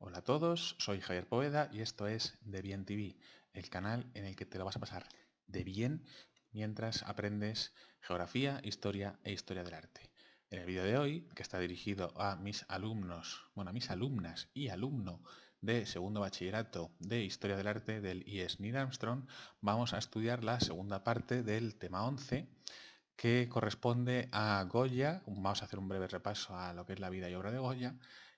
Hola a todos, soy Javier Poveda y esto es De Bien TV, el canal en el que te lo vas a pasar de bien mientras aprendes geografía, historia e historia del arte. En el vídeo de hoy, que está dirigido a mis alumnos, bueno, a mis alumnas y alumno de segundo bachillerato de historia del arte del IES Neil Armstrong, vamos a estudiar la segunda parte del tema 11, que corresponde a Goya. Vamos a hacer un breve repaso a lo que es la vida y obra de Goya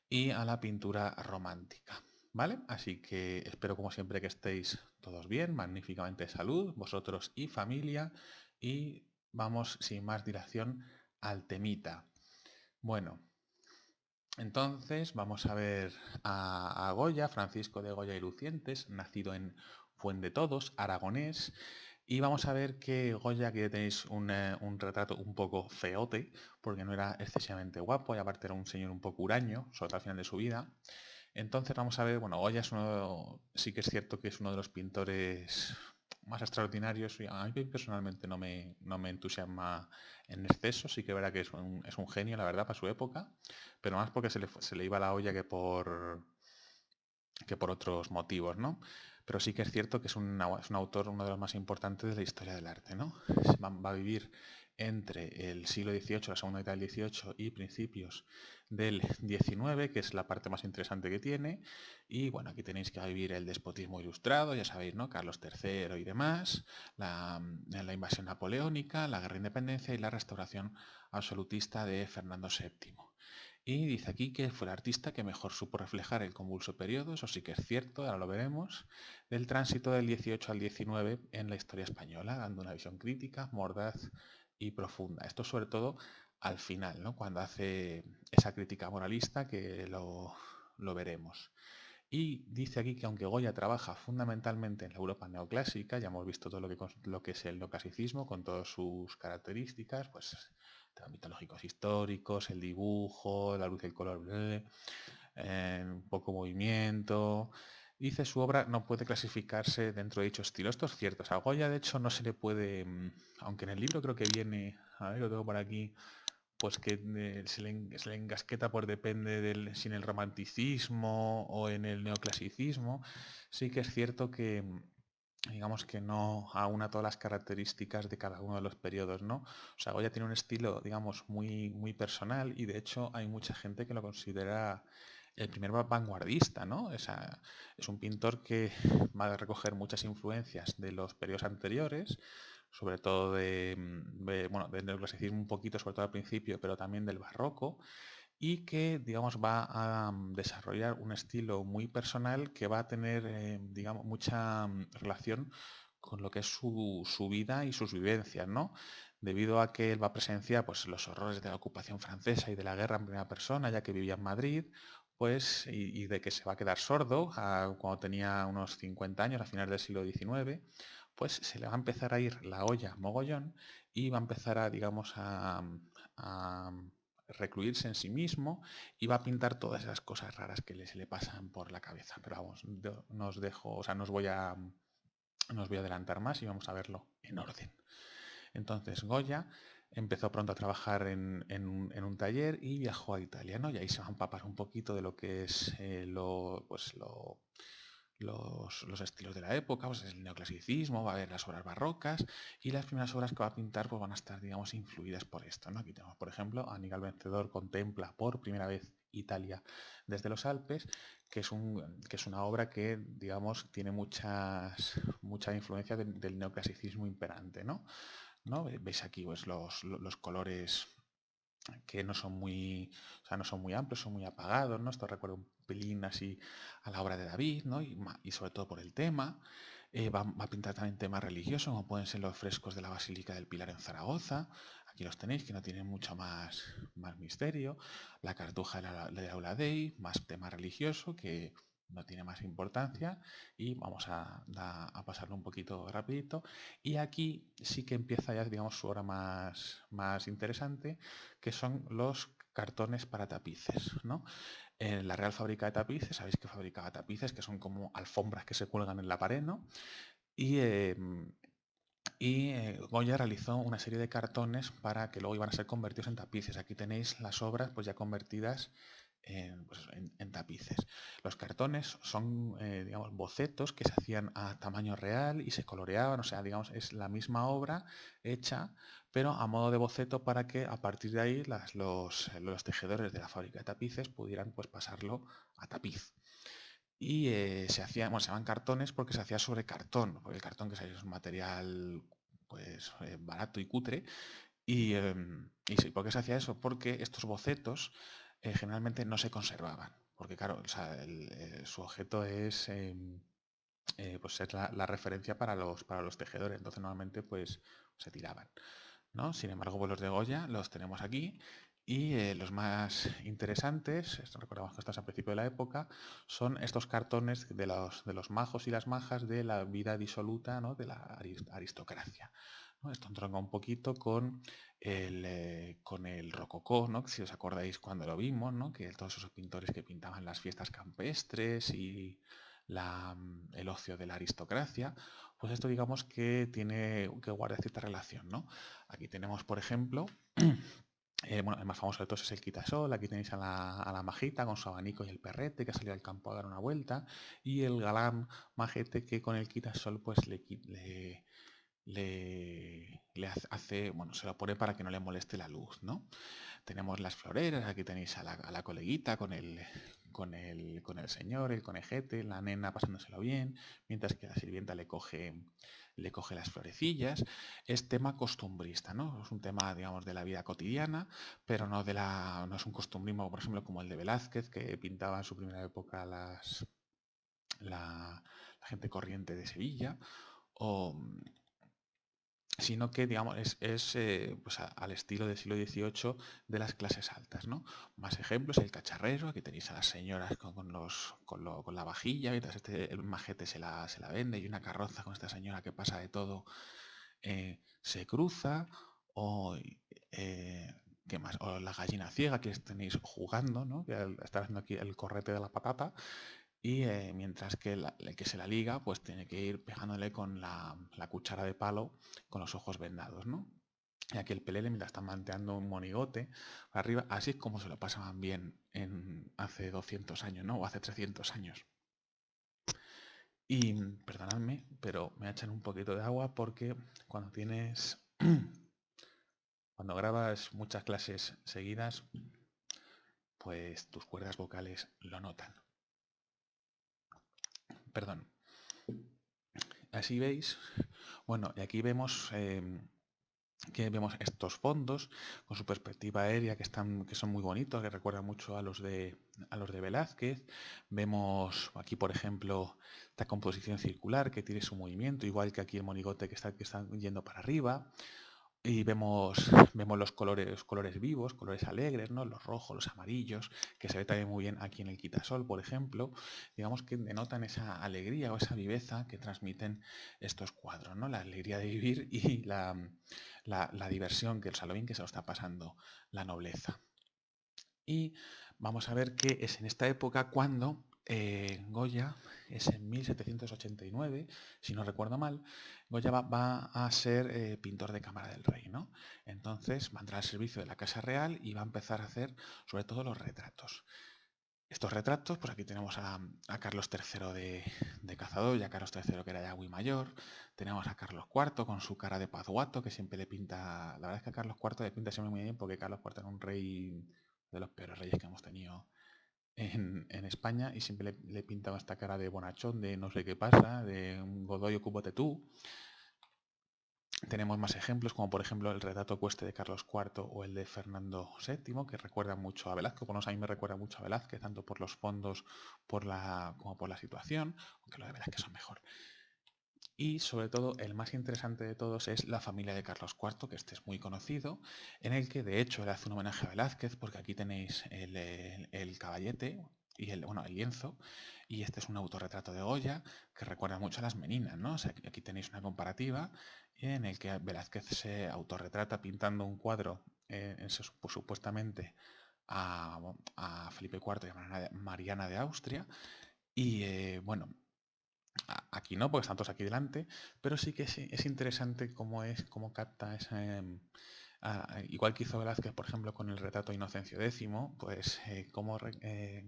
y a la pintura romántica. ¿Vale? Así que espero como siempre que estéis todos bien, magníficamente de salud, vosotros y familia, y vamos sin más dilación al temita. Bueno, entonces vamos a ver a Goya, Francisco de Goya y Lucientes, nacido en Fuendetodos, aragonés, y vamos a ver que Goya, aquí tenéis un retrato un poco feote, porque no era excesivamente guapo, y aparte era un señor un poco huraño, sobre todo al final de su vida. Entonces vamos a ver, bueno, Goya es sí que es cierto que es uno de los pintores más extraordinarios, y a mí personalmente no me entusiasma en exceso. Sí que verá que es un genio, la verdad, para su época, pero más porque se le iba la olla que por otros motivos, ¿no? Pero sí que es cierto que es un autor, uno de los más importantes de la historia del arte, ¿no? Va a vivir entre el siglo XVIII, la segunda mitad del XVIII y principios del XIX, que es la parte más interesante que tiene. Y bueno, aquí tenéis que vivir el despotismo ilustrado, ya sabéis, ¿no? Carlos III y demás, la invasión napoleónica, la guerra de independencia y la restauración absolutista de Fernando VII. Y dice aquí que fue el artista que mejor supo reflejar el convulso periodo, eso sí que es cierto, ahora lo veremos, del tránsito del 18 al 19 en la historia española, dando una visión crítica, mordaz y profunda. Esto sobre todo al final, ¿no? Cuando hace esa crítica moralista, que lo veremos. Y dice aquí que aunque Goya trabaja fundamentalmente en la Europa neoclásica, ya hemos visto todo lo que es el neoclasicismo con todas sus características, pues temas mitológicos históricos, el dibujo, la luz y el color, un poco movimiento. Dice su obra no puede clasificarse dentro de dicho estilo. Esto es cierto. O sea, a Goya de hecho no se le puede, aunque en el libro creo que viene, a ver, lo tengo por aquí, pues que se le encasqueta por depende si en el romanticismo o en el neoclasicismo. Sí que es cierto que digamos que no aúna todas las características de cada uno de los periodos, ¿no? O sea, Goya tiene un estilo, digamos, muy, muy personal, y de hecho hay mucha gente que lo considera el primer vanguardista, ¿no? Es un pintor que va a recoger muchas influencias de los periodos anteriores, sobre todo bueno, del neoclasicismo un poquito, sobre todo al principio, pero también del barroco, y que, digamos, va a desarrollar un estilo muy personal que va a tener, digamos, mucha relación con lo que es su vida y sus vivencias, ¿no? Debido a que él va a presenciar, pues, los horrores de la ocupación francesa y de la guerra en primera persona, ya que vivía en Madrid, pues, y de que se va a quedar sordo cuando tenía unos 50 años, a finales del siglo XIX, pues se le va a empezar a ir la olla mogollón, y va a empezar a, digamos, a recluirse en sí mismo, y va a pintar todas esas cosas raras que se le pasan por la cabeza. Pero vamos, no os dejo, o sea, no os voy a adelantar más y vamos a verlo en orden. Entonces Goya empezó pronto a trabajar en un taller y viajó a Italia, ¿no? Y ahí se va a empapar un poquito de lo que es los estilos de la época, pues el neoclasicismo, va a haber las obras barrocas, y las primeras obras que va a pintar pues van a estar, digamos, influidas por esto, ¿no? Aquí tenemos, por ejemplo, Aníbal Vencedor contempla por primera vez Italia desde los Alpes, que es una obra que, digamos, tiene mucha influencia del neoclasicismo imperante, ¿no? Veis aquí pues, los colores que no son muy, o sea, no son muy amplios, son muy apagados, ¿no? Esto recuerda un pelín así a la obra de David, ¿no? Y sobre todo por el tema. Va a pintar también temas religiosos, como pueden ser los frescos de la Basílica del Pilar en Zaragoza. Aquí los tenéis, que no tienen mucho más misterio. La Cartuja de Aula Dei, más tema religioso, que no tiene más importancia. Y vamos a pasarlo un poquito rapidito. Y aquí sí que empieza ya, digamos, su obra más interesante, que son los cartones para tapices, ¿no? En la Real Fábrica de Tapices, sabéis que fabricaba tapices, que son como alfombras que se cuelgan en la pared, ¿no? Y, Goya realizó una serie de cartones para que luego iban a ser convertidos en tapices. Aquí tenéis las obras pues ya convertidas en tapices. cartones son, digamos, bocetos que se hacían a tamaño real y se coloreaban, o sea, digamos, es la misma obra hecha, pero a modo de boceto para que a partir de ahí los tejedores de la fábrica de tapices pudieran pues pasarlo a tapiz. Y se hacían, bueno, se llaman cartones porque se hacía sobre cartón, porque el cartón que es un material pues barato y cutre. Y sí, ¿por qué se hacía eso? Porque estos bocetos generalmente no se conservaban. Porque claro, o sea, su objeto es pues es la referencia para los tejedores. Entonces normalmente pues se tiraban, ¿no? Sin embargo, pues los de Goya los tenemos aquí y los más interesantes, esto recordamos que estás a principio de la época, son estos cartones de los majos y las majas de la vida disoluta, ¿no? De la aristocracia, ¿no? Esto entronca un poquito con el rococó, ¿no? Que si os acordáis cuando lo vimos, ¿no? Que todos esos pintores que pintaban las fiestas campestres y el ocio de la aristocracia, pues esto digamos que tiene que guardar cierta relación, ¿no? Aquí tenemos, por ejemplo, bueno, el más famoso de todos es el quitasol. Aquí tenéis a la majita con su abanico y el perrete que ha salido al campo a dar una vuelta. Y el galán majete que con el quitasol pues hace, bueno, se lo pone para que no le moleste la luz, ¿no? Tenemos las floreras, aquí tenéis a la coleguita con el señor, el conejete, la nena pasándoselo bien, mientras que la sirvienta le coge las florecillas. Es tema costumbrista, ¿no? Es un tema, digamos, de la vida cotidiana, pero no es un costumbrismo, por ejemplo, como el de Velázquez, que pintaba en su primera época la gente corriente de Sevilla, o, sino que, digamos, pues al estilo del siglo XVIII de las clases altas, ¿no? Más ejemplos, el cacharrero, aquí tenéis a las señoras con la vajilla, mientras el majete se la vende, y una carroza con esta señora que pasa de todo, se cruza, o... ¿qué más? O la gallina ciega que tenéis jugando, ¿no? Que está haciendo aquí el correte de la patata. Y mientras que el que se la liga, pues tiene que ir pegándole con la cuchara de palo con los ojos vendados, ¿no? Y aquí el pelele mientras está manteando un monigote para arriba, así es como se lo pasaban bien hace 200 años, ¿no? O hace 300 años. Y perdonadme, pero me echan un poquito de agua porque cuando cuando grabas muchas clases seguidas, pues tus cuerdas vocales lo notan. Perdón. Así veis, bueno, y aquí vemos vemos estos fondos con su perspectiva aérea que son muy bonitos, que recuerdan mucho a los de Velázquez. Vemos aquí, por ejemplo, esta composición circular que tiene su movimiento, igual que aquí el monigote que está yendo para arriba. Y vemos los colores vivos, colores alegres, ¿no? Los rojos, los amarillos, que se ve también muy bien aquí en el quitasol, por ejemplo. Digamos que denotan esa alegría o esa viveza que transmiten estos cuadros, ¿no? La alegría de vivir y la diversión, que el salón que se lo está pasando la nobleza. Y vamos a ver que es en esta época cuando Goya, es en 1789, si no recuerdo mal, Goya va a ser pintor de cámara del rey, ¿no? Entonces va a entrar al servicio de la Casa Real y va a empezar a hacer sobre todo los retratos. Estos retratos, pues aquí tenemos a Carlos III de Cazador y a Carlos III que era ya muy mayor. Tenemos a Carlos IV con su cara de pazguato que siempre le pinta... La verdad es que a Carlos IV le pinta siempre muy bien porque Carlos IV era un rey de los peores reyes que hemos tenido en España y siempre le pintaba esta cara de bonachón, de no sé qué pasa, de un Godoy ocúpate tú. Tenemos más ejemplos, como por ejemplo el retrato ecuestre de Carlos IV o el de Fernando VII, que recuerdan mucho a Velázquez. Bueno, a mí me recuerda mucho a Velázquez, tanto por los fondos como por la situación, aunque los de Velázquez son mejor. Y sobre todo, el más interesante de todos es la familia de Carlos IV, que este es muy conocido, en el que de hecho le hace un homenaje a Velázquez, porque aquí tenéis el caballete y el lienzo, y este es un autorretrato de Goya que recuerda mucho a las Meninas, ¿no? O sea, aquí tenéis una comparativa en el que Velázquez se autorretrata pintando un cuadro supuestamente a Felipe IV y a Mariana de Austria, y bueno, aquí no, porque están todos aquí delante, pero sí que es interesante cómo capta igual que hizo Velázquez, por ejemplo, con el retrato de Inocencio X, pues cómo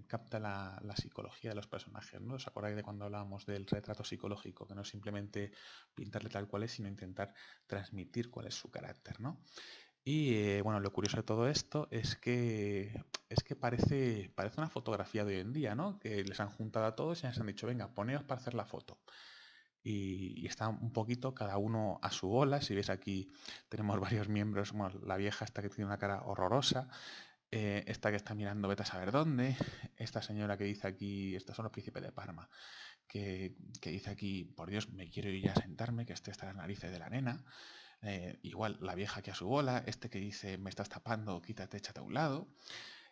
capta la psicología de los personajes, ¿no? ¿Os acordáis de cuando hablábamos del retrato psicológico? Que no es simplemente pintarle tal cual es, sino intentar transmitir cuál es su carácter, ¿no? Y bueno, lo curioso de todo esto es que parece una fotografía de hoy en día, ¿no? Que les han juntado a todos y les han dicho, venga, poneos para hacer la foto. Y está un poquito cada uno a su bola. Si veis aquí tenemos varios miembros, bueno, la vieja esta que tiene una cara horrorosa, esta que está mirando vete a saber dónde, esta señora que dice aquí, estos son los príncipes de Parma, que dice aquí, por Dios, me quiero ir ya a sentarme, que esté hasta las narices de la arena. Igual la vieja que a su bola, este que dice me estás tapando, quítate, échate a un lado.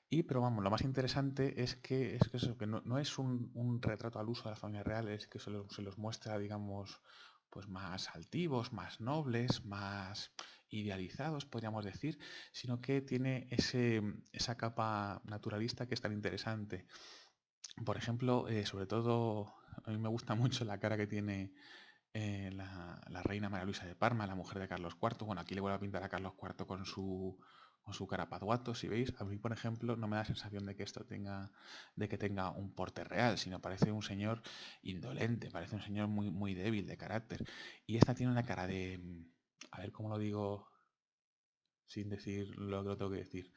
Pero vamos, lo más interesante es que eso, que no es un retrato al uso de la familia real, es que se los muestra, digamos, pues más altivos, más nobles, más idealizados, podríamos decir, sino que tiene esa capa naturalista que es tan interesante. Por ejemplo, sobre todo, a mí me gusta mucho la cara que tiene la reina María Luisa de Parma, la mujer de Carlos IV. Bueno, aquí le vuelvo a pintar a Carlos IV con su carapaduato, si veis. A mí, por ejemplo, no me da la sensación de que tenga un porte real, sino parece un señor indolente, parece un señor muy, muy débil de carácter. Y esta tiene una cara de, a ver cómo lo digo sin decir lo que lo tengo que decir,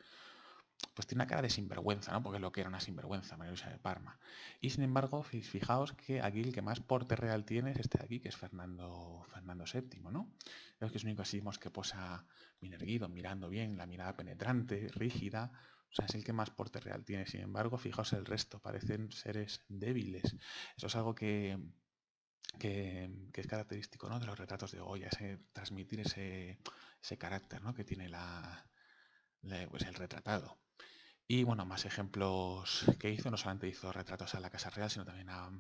pues tiene una cara de sinvergüenza, ¿no? Porque es lo que era una sinvergüenza, María Luisa de Parma. Y sin embargo, fijaos que aquí el que más porte real tiene es este de aquí, que es Fernando VII, ¿no? Creo que es el único así que posa bien erguido, mirando bien, la mirada penetrante, rígida. O sea, es el que más porte real tiene. Sin embargo, fijaos el resto, parecen seres débiles. Eso es algo que es característico, ¿no? De los retratos de Goya, transmitir ese carácter, ¿no? Que tiene pues el retratado. Y bueno, más ejemplos que hizo, no solamente hizo retratos a la Casa Real, sino también a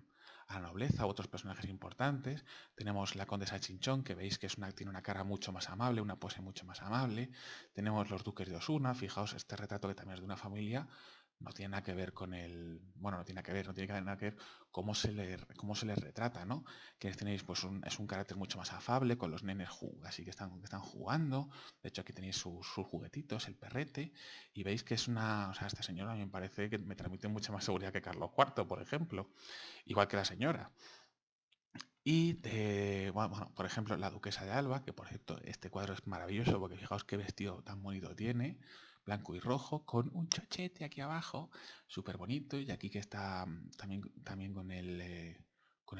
la nobleza, a otros personajes importantes. Tenemos la condesa de Chinchón, que veis que tiene una cara mucho más amable, una pose mucho más amable. Tenemos los duques de Osuna, fijaos, este retrato que también es de una familia, no tiene nada que ver con el... Bueno, no tiene nada que ver cómo se le retrata, ¿no? Que tenéis, pues es un carácter mucho más afable, con los nenes así que están jugando. De hecho, aquí tenéis sus juguetitos, el perrete. Y veis que o sea, esta señora a mí me parece que me transmite mucha más seguridad que Carlos IV, por ejemplo, igual que la señora. Y, bueno, por ejemplo, la duquesa de Alba, que por cierto, este cuadro es maravilloso porque fijaos qué vestido tan bonito tiene, blanco y rojo, con un chochete aquí abajo, súper bonito, y aquí que está también con el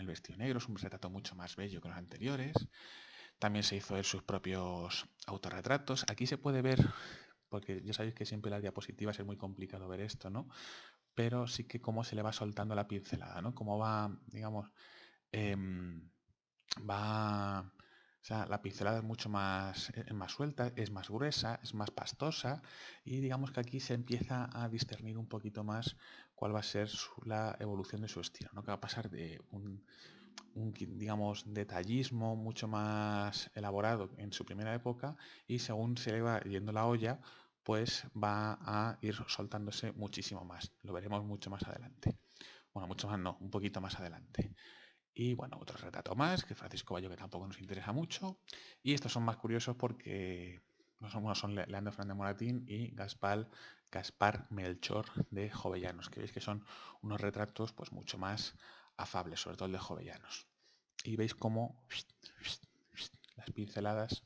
vestido negro, es un retrato mucho más bello que los anteriores. También se hizo él sus propios autorretratos. Aquí se puede ver, porque ya sabéis que siempre las diapositivas es muy complicado ver esto, ¿no? Pero sí que cómo se le va soltando la pincelada, ¿no? Cómo va, digamos, em, va... O sea, la pincelada es mucho más suelta, es más gruesa, es más pastosa y digamos que aquí se empieza a discernir un poquito más cuál va a ser la evolución de su estilo, ¿no? Que va a pasar de digamos, detallismo mucho más elaborado en su primera época y según se le va yendo la olla, pues va a ir soltándose muchísimo más. Lo veremos mucho más adelante. Bueno, mucho más no, un poquito más adelante. Y bueno, otro retrato más, que Francisco Bayo, que tampoco nos interesa mucho. Y estos son más curiosos porque son Leandro Fernández Moratín y Gaspar Melchor de Jovellanos, que veis que son unos retratos pues mucho más afables, sobre todo el de Jovellanos. Y veis cómo las pinceladas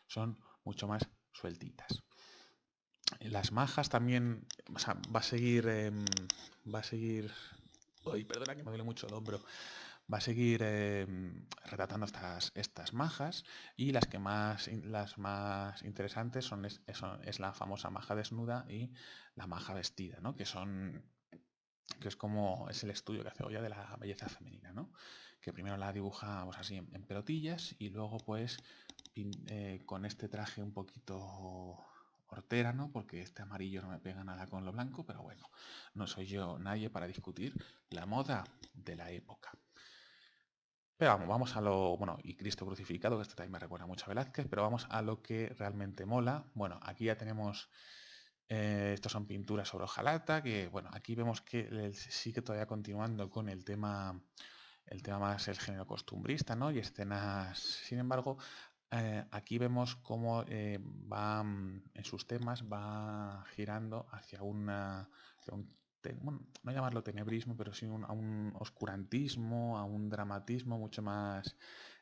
son mucho más sueltitas. Las majas también, o sea, va a seguir, uy, perdona que me duele mucho el hombro, va a seguir retratando estas majas y las más interesantes es la famosa maja desnuda y la maja vestida, ¿no? Que es el estudio que hace Goya de la belleza femenina, ¿no? Que primero la dibuja pues, así en pelotillas y luego pues con este traje un poquito hortera, ¿no? Porque este amarillo no me pega nada con lo blanco, pero bueno, no soy yo nadie para discutir la moda de la época. Pero vamos a lo... Bueno, y Cristo crucificado, que esto también me recuerda mucho a Velázquez, pero vamos a lo que realmente mola. Bueno, aquí ya tenemos... estos son pinturas sobre hojalata, que bueno, aquí vemos que sigue todavía continuando con el tema más el género costumbrista, ¿no? Y escenas, sin embargo, aquí vemos cómo va, en sus temas, va girando hacia un bueno, no llamarlo tenebrismo, pero sí a un oscurantismo, a un dramatismo mucho más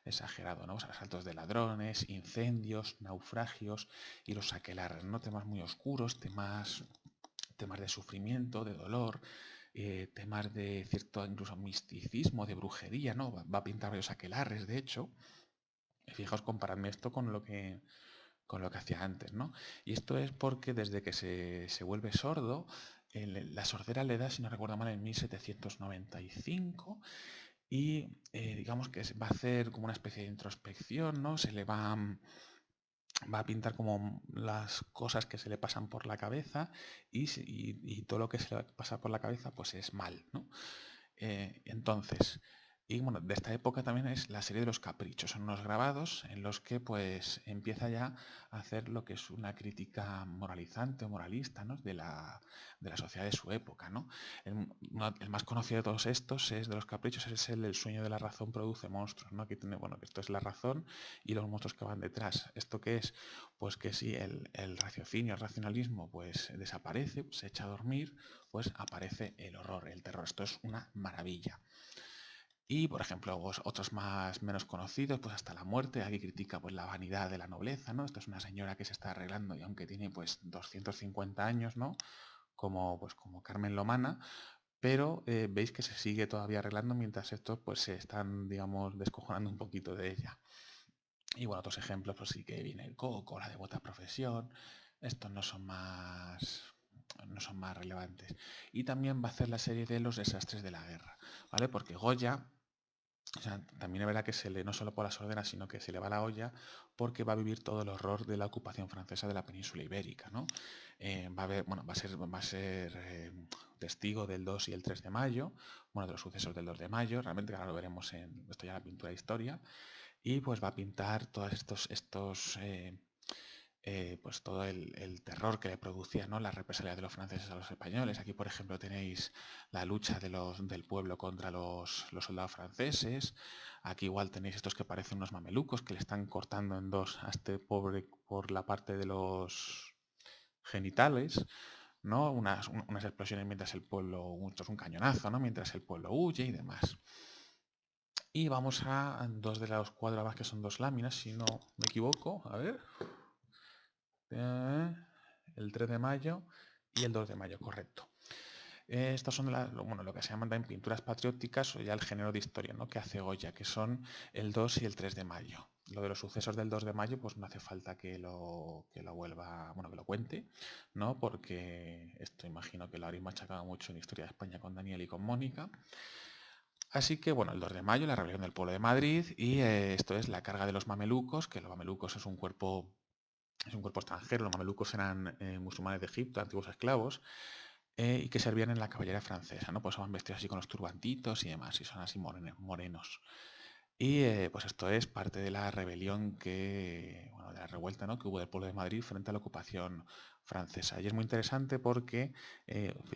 exagerado, ¿no? O sea, asaltos de ladrones, incendios, naufragios y los aquelarres, ¿no? Temas muy oscuros, temas de sufrimiento, de dolor, temas de cierto incluso misticismo, de brujería, ¿no? Va a pintar varios aquelarres, de hecho. Y fijaos, comparadme esto con lo que hacía antes, ¿no? Y esto es porque desde que se vuelve sordo, la sordera le da, si no recuerdo mal, en 1795 y digamos que va a hacer como una especie de introspección, ¿no? Se le va a pintar como las cosas que se le pasan por la cabeza y todo lo que se le pasa por la cabeza pues es mal, ¿no? Entonces, y bueno, de esta época también es la serie de los caprichos. Son unos grabados en los que pues empieza ya a hacer lo que es una crítica moralizante o moralista, ¿no? de la sociedad de su época, ¿no? El más conocido de todos estos es de los caprichos, es el sueño de la razón produce monstruos, ¿no? Aquí tiene, bueno, que esto es la razón y los monstruos que van detrás. ¿Esto qué es? Pues que si el raciocinio, el racionalismo, pues desaparece, se echa a dormir, pues aparece el horror, el terror. Esto es una maravilla. Y, por ejemplo, otros más menos conocidos, pues hasta la muerte, aquí critica pues la vanidad de la nobleza, ¿no? Esto es una señora que se está arreglando y aunque tiene pues 250 años, ¿no? Como Carmen Lomana, pero veis que se sigue todavía arreglando mientras estos pues se están, digamos, descojonando un poquito de ella. Y bueno, otros ejemplos, pues sí que viene el Coco, la devota profesión, estos no son más relevantes. Y también va a hacer la serie de los desastres de la guerra, ¿vale? Porque Goya, o sea, también es verdad que no solo por la sordera, sino que se le va la olla porque va a vivir todo el horror de la ocupación francesa de la península ibérica, ¿no? Va a ser testigo del 2 y el 3 de mayo, bueno, de los sucesos del 2 de mayo, realmente ahora lo veremos esto ya la pintura de historia, y pues va a pintar todos pues todo el terror que le producía, ¿no? Las represalias de los franceses a los españoles. Aquí, por ejemplo, tenéis la lucha del pueblo contra los soldados franceses. Aquí igual tenéis estos que parecen unos mamelucos que le están cortando en dos a este pobre por la parte de los genitales, ¿no? Unas explosiones mientras el pueblo, esto es un cañonazo, ¿no? Mientras el pueblo huye y demás. Y vamos a dos de los cuadros más que son dos láminas, si no me equivoco. A ver. El 3 de mayo y el 2 de mayo, correcto. Estas son lo que se llaman también pinturas patrióticas o ya el género de historia, ¿no? Que hace Goya, que son el 2 y el 3 de mayo. Lo de los sucesos del 2 de mayo, pues no hace falta que lo vuelva, bueno, que lo cuente, ¿no? Porque esto imagino que lo habréis machacado mucho en Historia de España con Daniel y con Mónica. Así que, bueno, el 2 de mayo, la rebelión del pueblo de Madrid, y esto es la carga de los mamelucos, que los mamelucos es un cuerpo extranjero, los mamelucos eran musulmanes de Egipto, antiguos esclavos, y que servían en la caballería francesa, ¿no? Pues van vestidos así con los turbantitos y demás, y son así morenos. Y pues esto es parte de la rebelión de la revuelta, ¿no? Que hubo del pueblo de Madrid frente a la ocupación francesa. Y es muy interesante porque,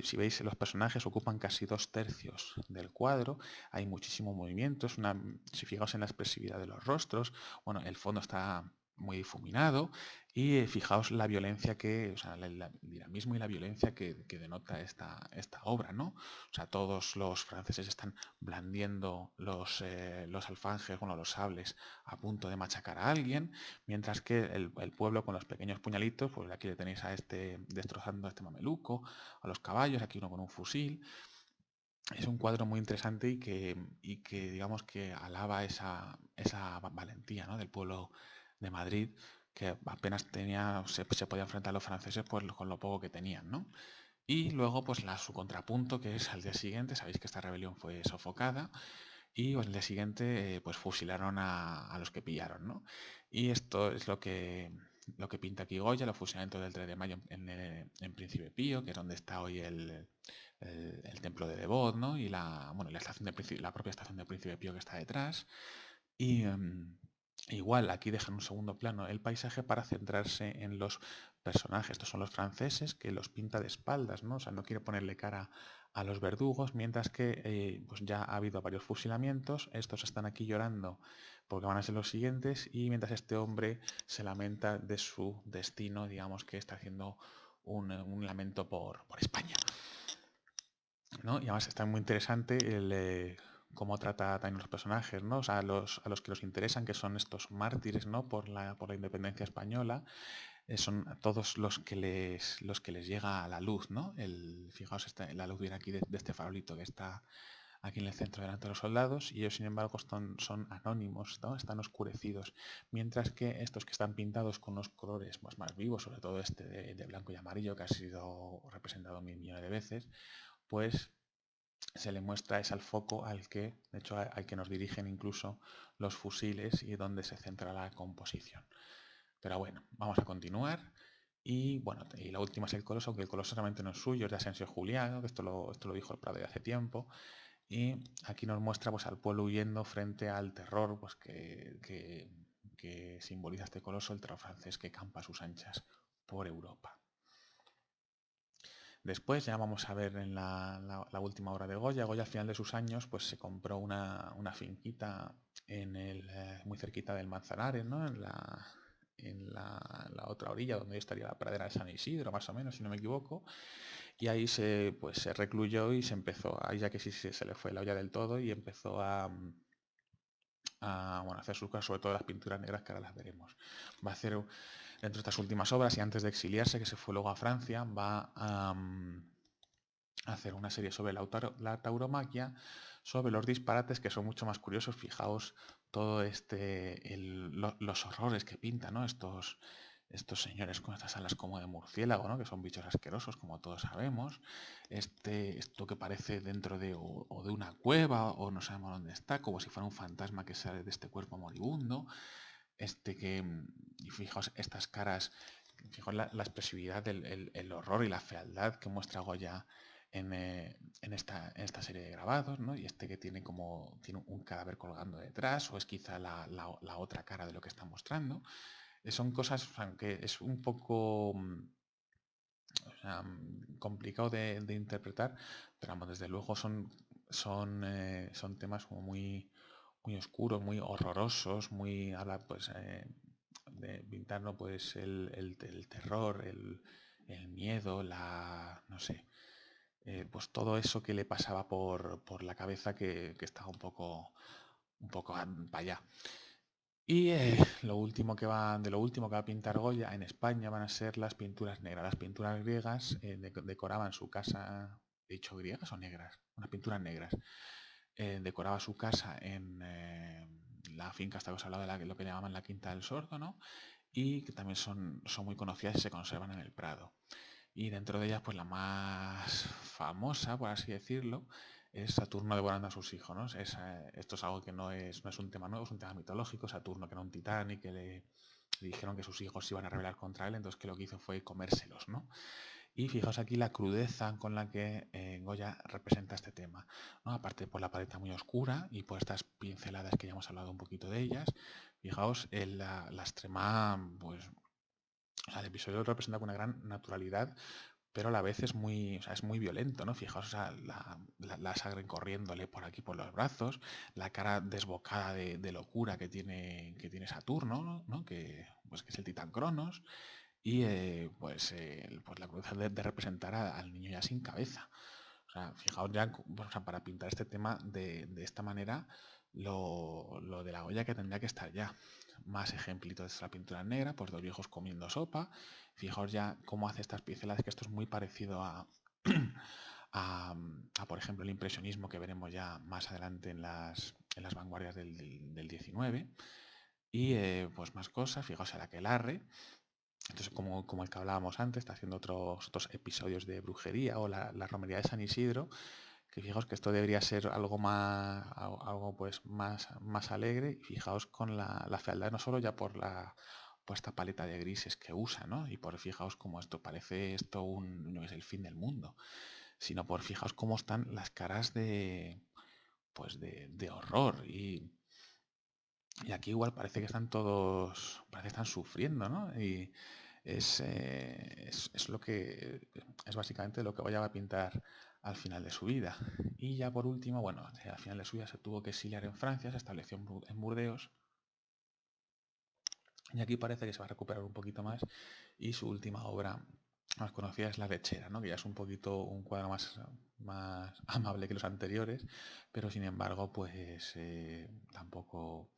si veis, los personajes ocupan casi 2/3 del cuadro, hay muchísimo movimiento, si fijaos en la expresividad de los rostros, bueno, el fondo está muy difuminado y fijaos la violencia o sea, el dinamismo y la violencia que denota esta obra, ¿no? O sea, todos los franceses están blandiendo los alfanjes, bueno, los sables, a punto de machacar a alguien, mientras que el pueblo con los pequeños puñalitos, pues aquí le tenéis a este destrozando a este mameluco, a los caballos, aquí uno con un fusil. Es un cuadro muy interesante y que digamos que alaba esa valentía, ¿no? Del pueblo de Madrid, que apenas se podía enfrentar a los franceses pues, con lo poco que tenían, ¿no? Y luego, pues su contrapunto, que es al día siguiente, sabéis que esta rebelión fue sofocada, y al día siguiente, pues fusilaron a los que pillaron, ¿no? Y esto es lo que pinta aquí Goya, los fusilamientos del 3 de mayo en Príncipe Pío, que es donde está hoy el templo de Devot, ¿no? Y la propia estación de Príncipe Pío que está detrás. Y, Igual aquí dejan un segundo plano el paisaje para centrarse en los personajes. Estos son los franceses que los pinta de espaldas, ¿no? O sea, no quiere ponerle cara a los verdugos, mientras que pues ya ha habido varios fusilamientos. Estos están aquí llorando porque van a ser los siguientes y mientras este hombre se lamenta de su destino, digamos que está haciendo un lamento por España, ¿no? Y además está muy interesante cómo trata también los personajes, ¿no? O sea, a los que los interesan, que son estos mártires, ¿no? Por la independencia española, son todos los que les llega a la luz, ¿no? Fijaos, la luz viene aquí de este farolito que está aquí en el centro delante de los soldados y ellos sin embargo son anónimos, ¿no? Están oscurecidos, mientras que estos que están pintados con unos colores más vivos, sobre todo este de blanco y amarillo que ha sido representado mil millones de veces, pues se le muestra es al foco al que, de hecho, al que nos dirigen incluso los fusiles y donde se centra la composición. Pero bueno, vamos a continuar. Y bueno, y la última es el Coloso, aunque el Coloso realmente no es suyo, es de Asensio Juliano, que esto lo dijo el Prado de hace tiempo. Y aquí nos muestra pues, al pueblo huyendo frente al terror pues, que simboliza este Coloso, el terror francés que campa a sus anchas por Europa. Después ya vamos a ver en la última obra de Goya. Goya al final de sus años pues se compró una finquita muy cerquita del Manzanares, ¿no? En la otra orilla donde estaría la pradera de San Isidro, más o menos, si no me equivoco. Y ahí pues, se recluyó y se empezó, ahí ya que sí se le fue la olla del todo y empezó bueno, hacer sus cosas, sobre todo las pinturas negras que ahora las veremos. Va a hacer, dentro de estas últimas obras y antes de exiliarse, que se fue luego a Francia, va a hacer una serie sobre la tauromaquia, sobre los disparates que son mucho más curiosos. Fijaos todo los horrores que pinta, ¿no? Estos señores con estas alas como de murciélago, ¿no? Que son bichos asquerosos, como todos sabemos. Esto que parece dentro o de una cueva, o no sabemos dónde está, como si fuera un fantasma que sale de este cuerpo moribundo. Y fijaos estas caras, fijaos la expresividad, el horror y la fealdad que muestra Goya en esta serie de grabados, ¿no? Y que tiene un cadáver colgando detrás, o es quizá la otra cara de lo que está mostrando. Son cosas, aunque es un poco o sea, complicado de interpretar, pero vamos, desde luego son temas como muy oscuros, muy horrorosos, habla pues de pintarnos pues el terror, el miedo, no sé, pues todo eso que le pasaba por la cabeza que estaba un poco para allá. Y de lo último que va a pintar Goya en España van a ser las pinturas negras. Las pinturas griegas decoraban su casa, ¿he dicho griegas o negras? Unas pinturas negras. Decoraba su casa en la finca hasta que os he hablado de lo que llamaban la Quinta del Sordo, ¿no? Y que también son muy conocidas y se conservan en el Prado. Y dentro de ellas, pues la más famosa, por así decirlo, es Saturno devorando a sus hijos, ¿no? Esto es algo que no es un tema nuevo, es un tema mitológico. Saturno, que era un titán y que le dijeron que sus hijos se iban a rebelar contra él, entonces que lo que hizo fue comérselos, ¿no? Y fijaos aquí la crudeza con la que Goya representa este tema, ¿no? Aparte por la paleta muy oscura y por estas pinceladas que ya hemos hablado un poquito de ellas, fijaos en la extrema, pues, o sea, el episodio lo representa con una gran naturalidad, pero a la vez es muy violento, ¿no? Fijaos, o sea, la sangre corriéndole por aquí por los brazos, la cara desbocada de locura que tiene Saturno, ¿no? Pues, que es el titán Cronos, y pues la crudeza de representar al niño ya sin cabeza. O sea, fijaos ya, o sea, para pintar este tema de esta manera, lo de la olla que tendría que estar ya. Más ejemplitos de esta pintura negra, pues dos viejos comiendo sopa. Fijaos ya cómo hace estas pinceladas, que esto es muy parecido por ejemplo, el impresionismo que veremos ya más adelante en las vanguardias del 19. Y pues más cosas, fijaos el aquelarre. Entonces, como el que hablábamos antes, está haciendo otros episodios de brujería, o la romería de San Isidro, que fijaos que esto debería ser algo pues más alegre. Y fijaos con la fealdad, no solo ya por esta paleta de grises que usa, ¿no? Y fijaos cómo esto parece no es el fin del mundo, sino fijaos cómo están las caras pues de horror. Y aquí igual parece que están todos, parece que están sufriendo, ¿no? Y es lo que es básicamente lo que Goya va a pintar al final de su vida. Y ya por último, bueno, al final de su vida se tuvo que exiliar en Francia, se estableció en Burdeos. Y aquí parece que se va a recuperar un poquito más. Y su última obra más conocida es La Lechera, ¿no? Que ya es un poquito un cuadro más amable que los anteriores, pero sin embargo, pues tampoco,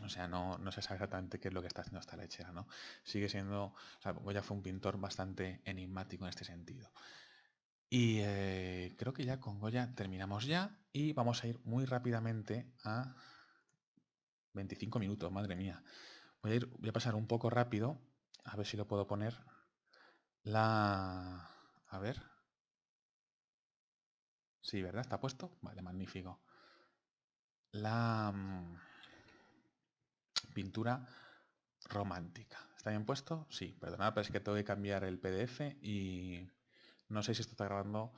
o sea, no se sabe exactamente qué es lo que está haciendo esta lechera, ¿no? Sigue siendo, o sea, Goya fue un pintor bastante enigmático en este sentido. Y creo que ya con Goya terminamos ya y vamos a ir muy rápidamente a 25 minutos, madre mía. Voy a pasar un poco rápido, a ver si lo puedo poner. A ver. Sí, ¿verdad? ¿Está puesto? Vale, magnífico. La pintura romántica. ¿Está bien puesto? Sí, perdonad, pero es que tengo que cambiar el PDF y no sé si esto está grabando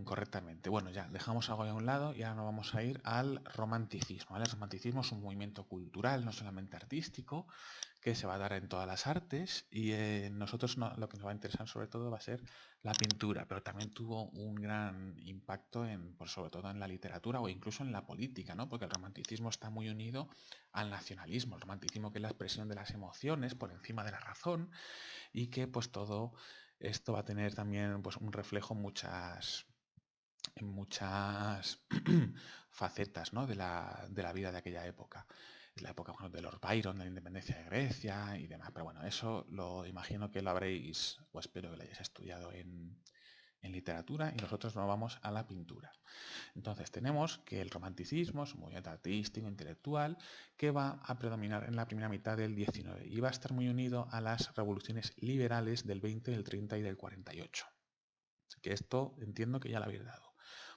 correctamente. Bueno, ya dejamos algo a un lado y ahora nos vamos a ir al romanticismo. ¿Vale? El romanticismo es un movimiento cultural, no solamente artístico, que se va a dar en todas las artes y nosotros lo que nos va a interesar sobre todo va a ser la pintura, pero también tuvo un gran impacto pues, sobre todo en la literatura o incluso en la política, ¿no? Porque el romanticismo está muy unido al nacionalismo, el romanticismo que es la expresión de las emociones por encima de la razón y que pues todo esto va a tener también pues, un reflejo en muchas facetas, ¿no? de la vida de aquella época. La época bueno, de Lord Byron, de la independencia de Grecia y demás. Pero bueno, eso lo imagino que lo habréis, o espero que lo hayáis estudiado en literatura y nosotros nos vamos a la pintura. Entonces tenemos que el romanticismo es un movimiento artístico, intelectual, que va a predominar en la primera mitad del XIX y va a estar muy unido a las revoluciones liberales del 20, del 30 y del 48. Que esto entiendo que ya lo habéis dado.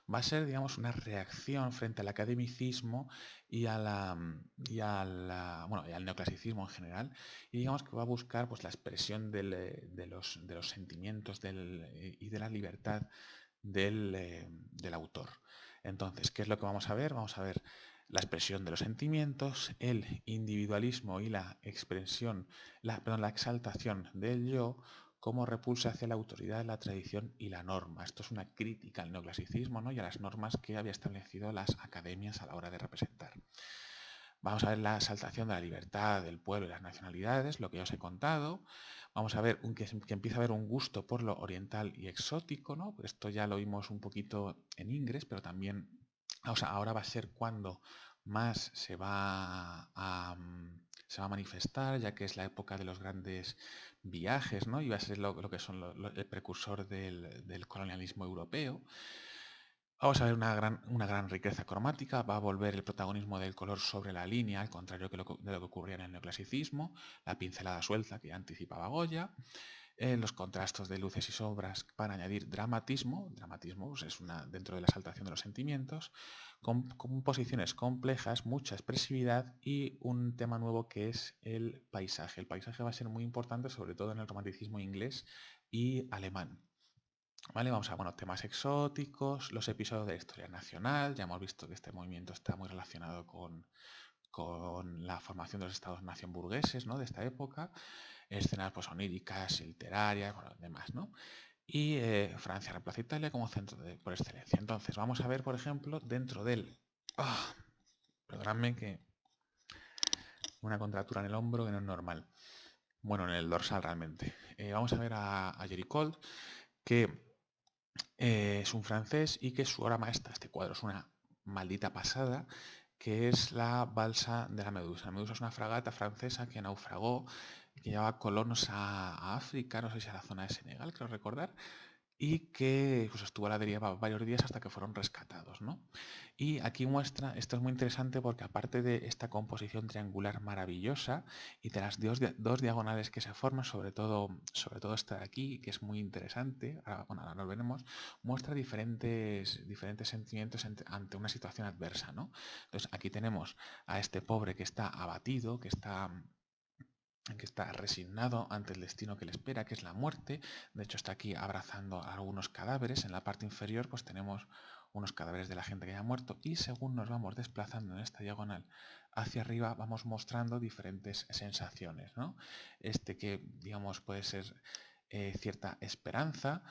Va a ser, digamos, una reacción frente al academicismo y bueno, y al neoclasicismo en general, y digamos que va a buscar pues, la expresión de los sentimientos y de la libertad del autor. Entonces, ¿qué es lo que vamos a ver? Vamos a ver la expresión de los sentimientos, el individualismo y la expresión, la exaltación del yo como repulsa hacia la autoridad, la tradición y la norma. Esto es una crítica al neoclasicismo, ¿no? Y a las normas que había establecido las academias a la hora de representar. Vamos a ver la exaltación de la libertad del pueblo y las nacionalidades, lo que ya os he contado. Vamos a ver que empieza a haber un gusto por lo oriental y exótico, ¿no? Esto ya lo vimos un poquito en Ingres, pero también, o sea, ahora va a ser cuando más se va a manifestar, ya que es la época de los grandes viajes, ¿no? Y va a ser lo que son el precursor del colonialismo europeo. Vamos a ver una gran riqueza cromática, va a volver el protagonismo del color sobre la línea, al contrario de lo que ocurría en el neoclasicismo, la pincelada suelta que ya anticipaba Goya, los contrastos de luces y sombras para añadir dramatismo, pues, es dentro de la exaltación de los sentimientos, con composiciones complejas, mucha expresividad y un tema nuevo que es el paisaje. El paisaje va a ser muy importante, sobre todo en el romanticismo inglés y alemán. ¿Vale? Vamos a temas exóticos, los episodios de la historia nacional. Ya hemos visto que este movimiento está muy relacionado con la formación de los estados-nación burgueses, ¿no? De esta época. Escenas pues, oníricas, literarias, bueno, demás, ¿no? Y Francia reemplaza a Italia como centro por excelencia. Entonces, vamos a ver, por ejemplo, dentro del... perdonadme que una contractura en el hombro que no es normal. Bueno, en el dorsal realmente. Vamos a ver a Jerry Colt, que es un francés y que su obra maestra, este cuadro es una maldita pasada, que es la balsa de la Medusa. La Medusa es una fragata francesa que naufragó, que llevaba colonos a África, no sé si a la zona de Senegal, creo recordar, y que pues, estuvo a la deriva varios días hasta que fueron rescatados, ¿no? Y aquí muestra, esto es muy interesante porque aparte de esta composición triangular maravillosa y de las dos diagonales que se forman, sobre todo esta de aquí, que es muy interesante, ahora lo veremos, muestra diferentes sentimientos ante una situación adversa, ¿no? Entonces aquí tenemos a este pobre que está abatido, que está que está resignado ante el destino que le espera, que es la muerte. De hecho, está aquí abrazando a algunos cadáveres. En la parte inferior pues tenemos unos cadáveres de la gente que ya ha muerto, y según nos vamos desplazando en esta diagonal hacia arriba vamos mostrando diferentes sensaciones, ¿no? Que digamos puede ser cierta esperanza,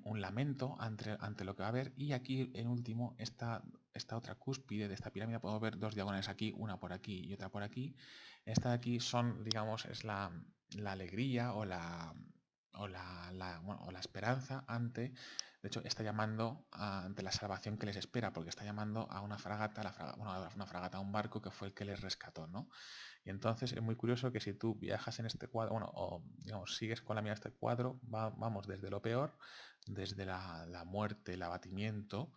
un lamento ante lo que va a haber, y aquí en último esta otra cúspide de esta pirámide podemos ver dos diagonales aquí, una por aquí y otra por aquí. Esta de aquí son, digamos, es la alegría o la esperanza ante, de hecho, está llamando ante la salvación que les espera, porque está llamando a una fragata, a un barco que fue el que les rescató, ¿no? Y entonces es muy curioso que si tú viajas en este cuadro, bueno, o digamos, sigues con la mirada de este cuadro, vamos desde lo peor, desde la muerte, el abatimiento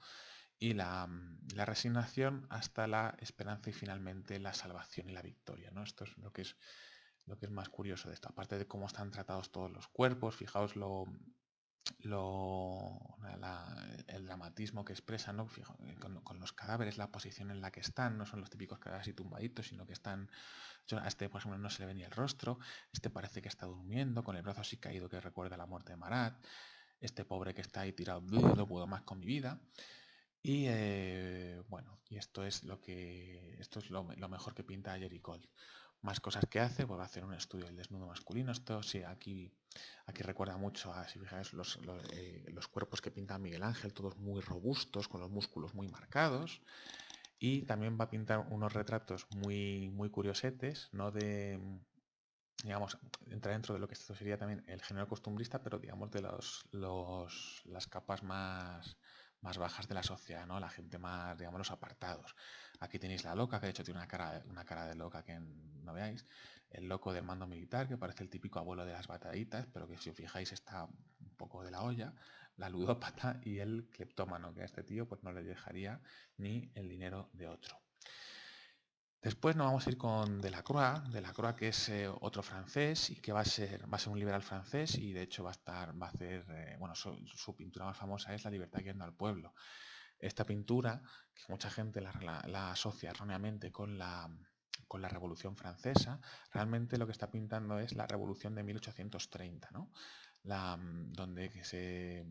y la resignación, hasta la esperanza y finalmente la salvación y la victoria, ¿no? Esto es lo que es más curioso de esto, aparte de cómo están tratados todos los cuerpos. Fijaos el dramatismo que expresan, ¿no? Con los cadáveres, la posición en la que están, no son los típicos cadáveres así tumbaditos, sino que están, a este por ejemplo no se le ve ni el rostro, parece que está durmiendo, con el brazo así caído que recuerda la muerte de Marat, este pobre que está ahí tirado, no puedo más con mi vida. Y bueno, y esto es lo mejor que pinta Jerry Colt. Más cosas que hace, pues va a hacer un estudio del desnudo masculino. Esto sí, aquí recuerda mucho a, si fijáis, los cuerpos que pinta Miguel Ángel, todos muy robustos, con los músculos muy marcados. Y también va a pintar unos retratos muy, muy curiosetes, no de, digamos, entra dentro de lo que esto sería también el género costumbrista, pero digamos de las capas más bajas de la sociedad, ¿no? La gente más, digamos, los apartados. Aquí tenéis la loca, que de hecho tiene una cara de loca que no veáis. El loco del mando militar, que parece el típico abuelo de las bataditas, pero que si os fijáis está un poco de la olla. La ludópata y el cleptómano, que a este tío pues no le dejaría ni el dinero de otro. Después nos vamos a ir con Delacroix, que es otro francés y que va a ser un liberal francés, y de hecho va a hacer, bueno, su pintura más famosa es La libertad guiando al pueblo. Esta pintura, que mucha gente la asocia erróneamente con la Revolución Francesa, realmente lo que está pintando es la Revolución de 1830, ¿no? Donde se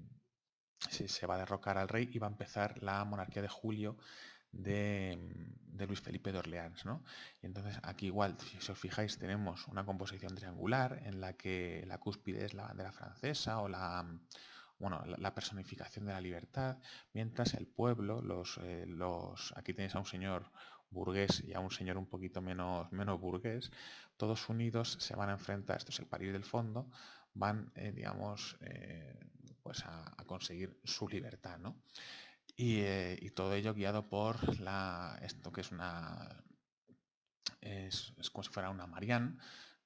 va a derrocar al rey y va a empezar la monarquía de Julio de Luis Felipe de Orleans, ¿no? Y entonces aquí igual, si os fijáis, tenemos una composición triangular en la que la cúspide es la bandera francesa o la personificación de la libertad, mientras el pueblo, aquí tenéis a un señor burgués y a un señor un poquito menos burgués, todos unidos se van a enfrentar, esto es el París del fondo, van, digamos, pues a conseguir su libertad, ¿no? Y todo ello guiado por esto que es como si fuera una Marianne,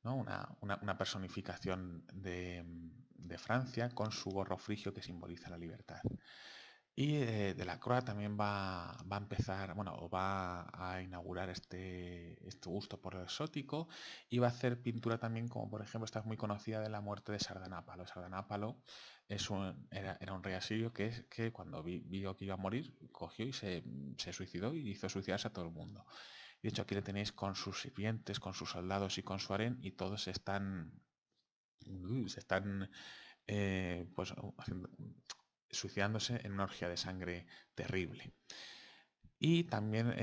¿no? Una personificación de Francia con su gorro frigio que simboliza la libertad. Y Delacroix también va a empezar, bueno, o va a inaugurar este gusto por lo exótico, y va a hacer pintura también, como por ejemplo esta es muy conocida, de la muerte de Sardanápalo. Sardanápalo era un rey asirio que cuando vio que iba a morir, cogió y se suicidó y hizo suicidarse a todo el mundo. De hecho aquí le tenéis con sus sirvientes, con sus soldados y con su harén, y todos se están pues, suicidándose en una orgía de sangre terrible. Y también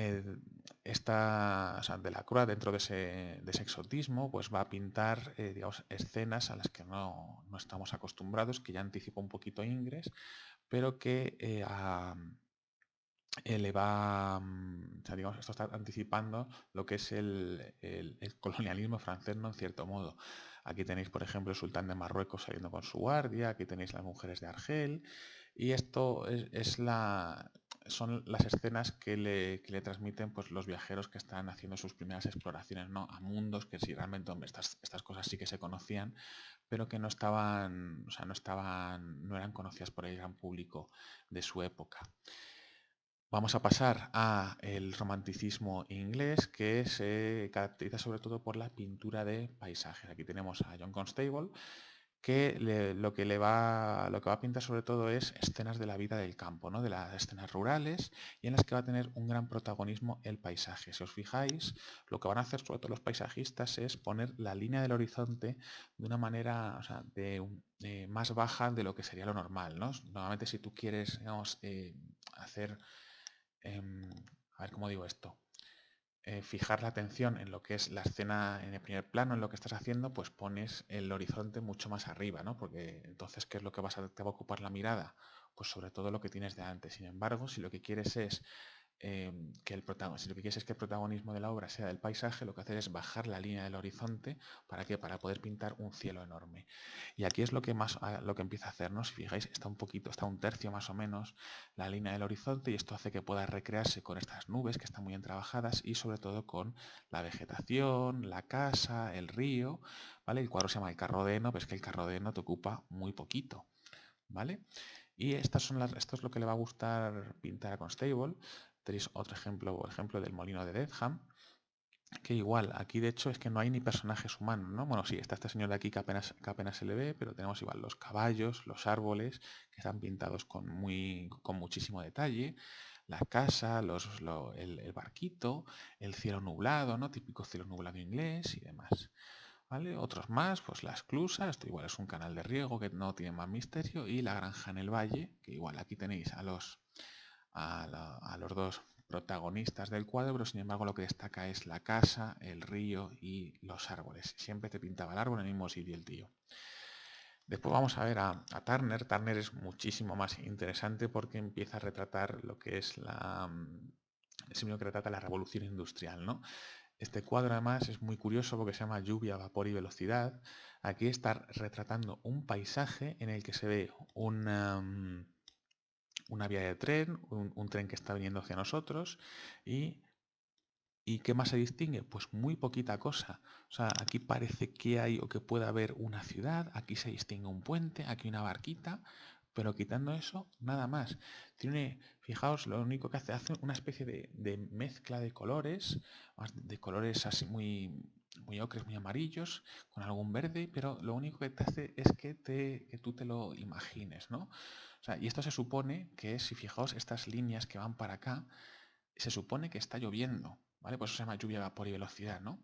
Delacroix, dentro de ese exotismo, pues va a pintar digamos, escenas a las que no estamos acostumbrados, que ya anticipa un poquito Ingres, pero que le va, digamos, esto está anticipando lo que es el colonialismo francés, ¿no? En cierto modo. Aquí tenéis, por ejemplo, el sultán de Marruecos saliendo con su guardia, aquí tenéis las mujeres de Argel, y esto son las escenas que le transmiten pues, los viajeros que están haciendo sus primeras exploraciones, ¿no? A mundos que sí, realmente, hombre, estas cosas sí que se conocían, pero que no eran conocidas por el gran público de su época. Vamos a pasar al romanticismo inglés, que se caracteriza sobre todo por la pintura de paisajes. Aquí tenemos a John Constable, lo que va a pintar sobre todo es escenas de la vida del campo, ¿no? De las escenas rurales y en las que va a tener un gran protagonismo el paisaje. Si os fijáis, lo que van a hacer sobre todo los paisajistas es poner la línea del horizonte de una manera, o sea, más baja de lo que sería lo normal, ¿no? Normalmente si tú quieres, digamos, hacer, em, a ver cómo digo esto, fijar la atención en lo que es la escena en el primer plano, en lo que estás haciendo, pues pones el horizonte mucho más arriba, ¿no? Porque entonces, ¿qué es lo que te va a ocupar la mirada? Pues sobre todo lo que tienes delante. Sin embargo, si lo que quieres es si lo que quieres es que el protagonismo de la obra sea del paisaje, lo que hacer es bajar la línea del horizonte. ¿Para qué? Para poder pintar un cielo enorme. Y aquí es lo que empieza a hacer, ¿no? Si fijáis, está un tercio más o menos la línea del horizonte y esto hace que pueda recrearse con estas nubes que están muy bien trabajadas y sobre todo con la vegetación, la casa, el río, ¿vale? El cuadro se llama El carro de Heno, pero es que el carro de Heno te ocupa muy poquito, ¿vale? Y esto es lo que le va a gustar pintar a Constable. Tenéis otro ejemplo, por ejemplo, del molino de Dedham, que igual, aquí de hecho es que no hay ni personajes humanos, ¿no? Bueno, sí, está este señor de aquí que apenas se le ve, pero tenemos igual los caballos, los árboles, que están pintados con muchísimo detalle, la casa, el barquito, el cielo nublado, ¿no? Típico cielo nublado inglés y demás. ¿Vale? Otros más, pues la esclusa, esto igual es un canal de riego que no tiene más misterio, y la granja en el valle, que igual aquí tenéis a los dos protagonistas del cuadro, pero sin embargo lo que destaca es la casa, el río y los árboles. Siempre te pintaba el árbol en el mismo sitio el tío. Después vamos a ver a Turner. Turner es muchísimo más interesante porque empieza a retratar lo que es ese mismo que retrata la revolución industrial, ¿no? Este cuadro además es muy curioso porque se llama Lluvia, Vapor y Velocidad. Aquí está retratando un paisaje en el que se ve una vía de tren, un tren que está viniendo hacia nosotros ¿y qué más se distingue? Pues muy poquita cosa. O sea, aquí parece que hay o que puede haber una ciudad, aquí se distingue un puente, aquí una barquita, pero quitando eso, nada más. Fijaos, lo único que hace una especie de mezcla de colores así muy ocres, muy amarillos, con algún verde, pero lo único que te hace es que tú te lo imagines, ¿no? O sea, y esto se supone que, si fijaos, estas líneas que van para acá, se supone que está lloviendo, ¿vale? Por eso se llama lluvia, vapor y velocidad, ¿no?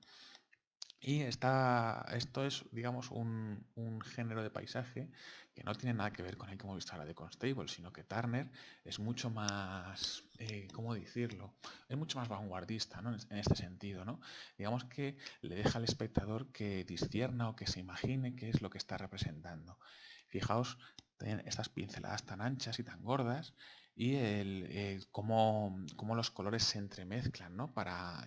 Y esto es, digamos, un género de paisaje que no tiene nada que ver con el que hemos visto ahora de Constable, sino que Turner es mucho más, ¿cómo decirlo? Es mucho más vanguardista, ¿no? En este sentido, ¿no? Digamos que le deja al espectador que discierna o que se imagine qué es lo que está representando. Fijaos, tienen estas pinceladas tan anchas y tan gordas y cómo los colores se entremezclan, ¿no?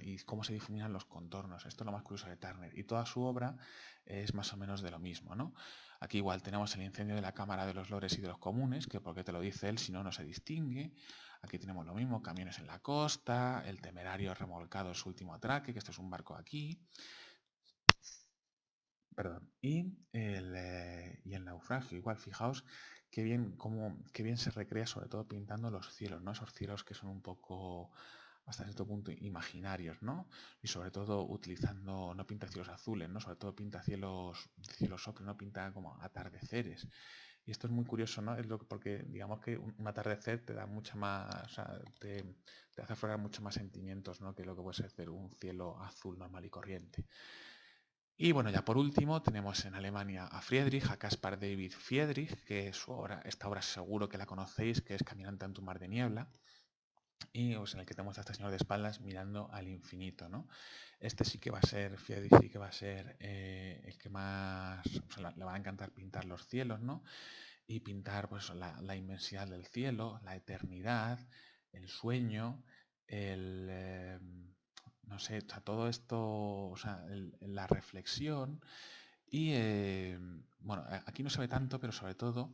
Y cómo se difuminan los contornos. Esto es lo más curioso de Turner. Y toda su obra es más o menos de lo mismo, ¿no? Aquí igual tenemos el incendio de la Cámara de los Lores y de los Comunes, que porque te lo dice él, si no, no se distingue. Aquí tenemos lo mismo, camiones en la costa, el temerario remolcado en su último atraque, que esto es un barco aquí. Perdón. Y el naufragio, igual, fijaos qué bien se recrea, sobre todo pintando los cielos, ¿no? Esos cielos que son un poco, hasta cierto punto, imaginarios, ¿no? Y sobre todo utilizando, no pinta cielos azules, ¿no? Sobre todo pinta cielos ocre, no pinta como atardeceres. Y esto es muy curioso, ¿no? Porque digamos que un atardecer te da mucha más, o sea, te hace aflorar mucho más sentimientos, ¿no? Que lo que puede ser un cielo azul normal y corriente. Y bueno, ya por último tenemos en Alemania a Friedrich, a Caspar David Friedrich, que esta obra seguro que la conocéis, que es Caminante en un mar de niebla, y en el que tenemos a este señor de espaldas mirando al infinito, ¿no? Este sí que va a ser, Friedrich sí que va a ser el que más, o sea, le va a encantar pintar los cielos, ¿no? Y pintar pues la inmensidad del cielo, la eternidad, el sueño, no sé, o sea, todo esto, o sea, la reflexión y, bueno, aquí no se ve tanto, pero sobre todo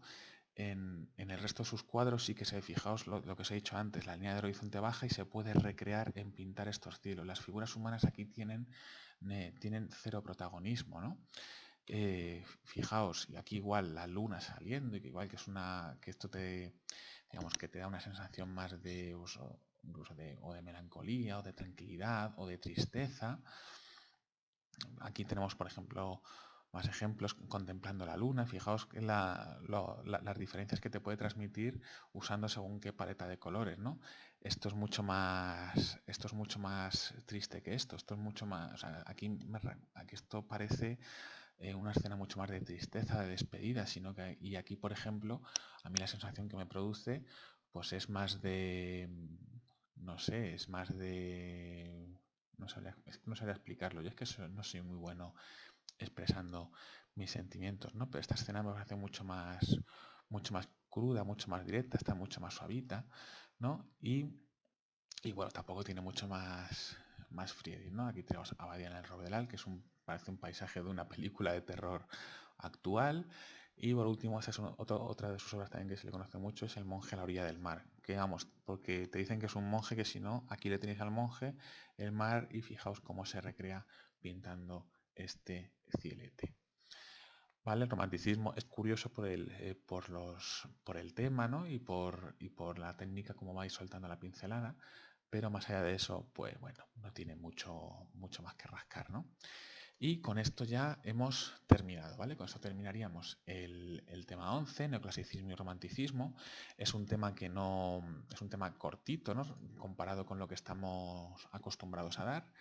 en el resto de sus cuadros sí que se ve, fijaos lo que os he dicho antes, la línea del horizonte baja y se puede recrear en pintar estos cielos. Las figuras humanas aquí tienen cero protagonismo, ¿no? Fijaos, y aquí igual la luna saliendo, y que igual que esto digamos, que te da una sensación más de uso, incluso o de melancolía, o de tranquilidad, o de tristeza. Aquí tenemos, por ejemplo, Más ejemplos, contemplando la luna. Fijaos que las diferencias que te puede transmitir usando según qué paleta de colores, ¿no? Esto es mucho más triste que esto. Esto es mucho más, o sea, aquí esto parece una escena mucho más de tristeza, de despedida, y aquí, por ejemplo, a mí la sensación que me produce, pues es más de, no sé, es más de, es que no sabría explicarlo. Yo es que no soy muy bueno expresando mis sentimientos, ¿no? Pero esta escena me parece mucho más cruda, mucho más directa, está mucho más suavita, ¿no? Y bueno, tampoco tiene mucho más friedis, ¿no? Aquí tenemos a Badia en el Rovedal, que parece un paisaje de una película de terror actual. Y por último, esa es otra de sus obras también que se le conoce mucho, es El monje a la orilla del mar. Que vamos, porque te dicen que es un monje, que si no, aquí le tenéis al monje, el mar, y fijaos cómo se recrea pintando este cielete. ¿Vale? El romanticismo es curioso por el tema, ¿no? Y por la técnica como vais soltando la pincelada, pero más allá de eso, pues bueno, no tiene mucho más que rascar, ¿no? Y con esto ya hemos terminado, ¿vale? Con esto terminaríamos el tema 11, neoclasicismo y romanticismo. Es un tema que no, es un tema cortito, ¿no? Comparado con lo que estamos acostumbrados a dar.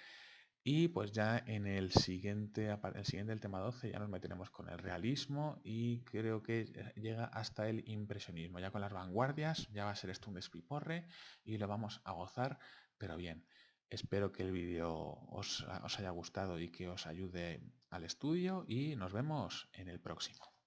Y pues ya en el siguiente, el tema 12, ya nos meteremos con el realismo y creo que llega hasta el impresionismo. Ya con las vanguardias, ya va a ser esto un despiporre y lo vamos a gozar, pero bien. Espero que el vídeo os haya gustado y que os ayude al estudio y nos vemos en el próximo.